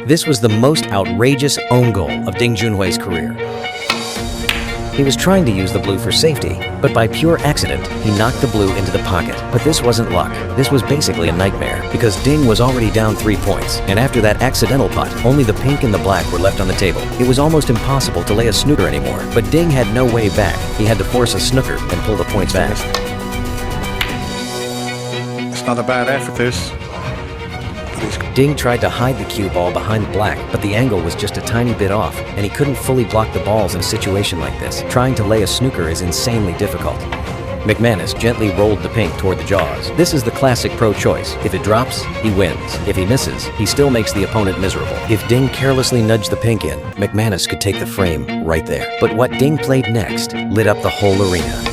This was the most outrageous own goal of Ding Junhuis' career. He was trying to use the blue for safety, but by pure accident, he knocked the blue into the pocket. But this wasn't luck. This was basically a nightmare, because Ding was already down 3 points, and after that accidental putt, only the pink and the black were left on the table. It was almost impossible to lay a snooker anymore, but Ding had no way back. He had to force a snooker and pull the points back. It's not a bad effort, this. Ding tried to hide the cue ball behind the black, but the angle was just a tiny bit off, and he couldn't fully block the balls in a situation like this. Trying to lay a snooker is insanely difficult. McManus gently rolled the pink toward the jaws. This is the classic pro choice. If it drops, he wins. If he misses, he still makes the opponent miserable. If Ding carelessly nudged the pink in, McManus could take the frame right there. But what Ding played next lit up the whole arena.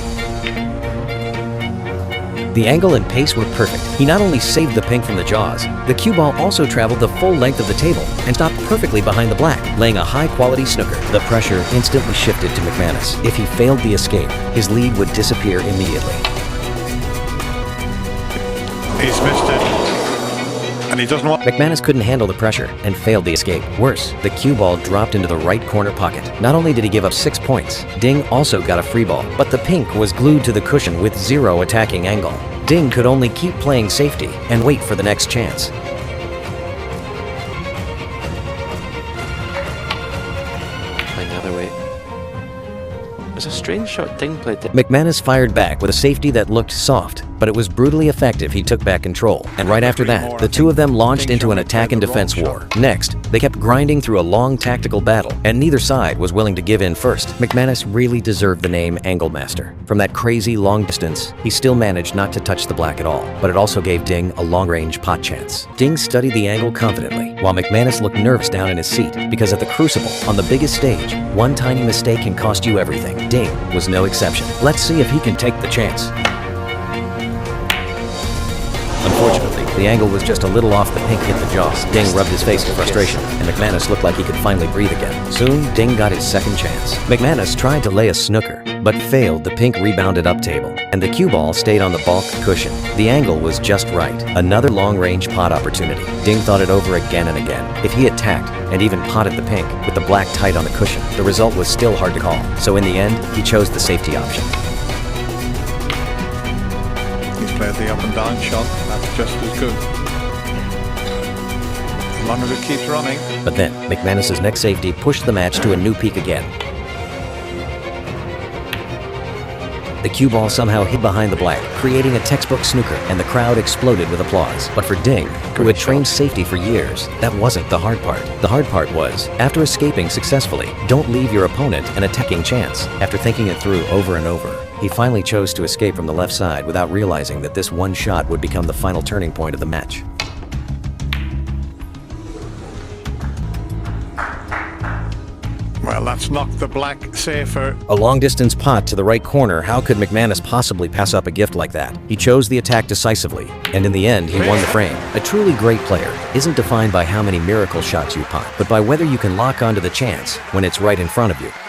The angle and pace were perfect. He not only saved the pink from the jaws, the cue ball also traveled the full length of the table and stopped perfectly behind the black, laying a high-quality snooker. The pressure instantly shifted to McManus. If he failed the escape, his lead would disappear immediately. He's missed it, and he doesn't want... McManus couldn't handle the pressure and failed the escape. Worse, the cue ball dropped into the right corner pocket. Not only did he give up 6 points, Ding also got a free ball, but the pink was glued to the cushion with 0 attacking angle. Ding could only keep playing safety and wait for the next chance. Another way. It was a strange shot Ding played there. McManus fired back with a safety that looked soft, but it was brutally effective. He took back control, and right after that, the two of them launched into an attack and defense war. Next, they kept grinding through a long tactical battle, and neither side was willing to give in first. McManus really deserved the name Angle Master. From that crazy long distance, he still managed not to touch the black at all, but it also gave Ding a long-range pot chance. Ding studied the angle confidently, while McManus looked nervous down in his seat, because at the Crucible, on the biggest stage, one tiny mistake can cost you everything. Ding was no exception. Let's see if he can take the chance. Unfortunately, the angle was just a little off. The pink hit the jaws. Ding rubbed his face in frustration, and McManus looked like he could finally breathe again. Soon, Ding got his second chance. McManus tried to lay a snooker, but failed. The pink rebounded up table, and the cue ball stayed on the balk cushion. The angle was just right. Another long-range pot opportunity. Ding thought it over again and again. If he attacked and even potted the pink with the black tight on the cushion, the result was still hard to call. So in the end, he chose the safety option. Played the up and down shot. That's just as good, as long as it keeps running. But then McManus's next safety pushed the match to a new peak again. The cue ball somehow hid behind the black, creating a textbook snooker, and the crowd exploded with applause. But for Ding, who had trained safety for years, that wasn't the hard part. The hard part was, after escaping successfully, don't leave your opponent an attacking chance. After thinking it through over and over, he finally chose to escape from the left side without realizing that this one shot would become the final turning point of the match. Well, that's knocked the black safer. A long-distance pot to the right corner. How could McManus possibly pass up a gift like that? He chose the attack decisively, and in the end, he won the frame. A truly great player isn't defined by how many miracle shots you pot, but by whether you can lock onto the chance when it's right in front of you.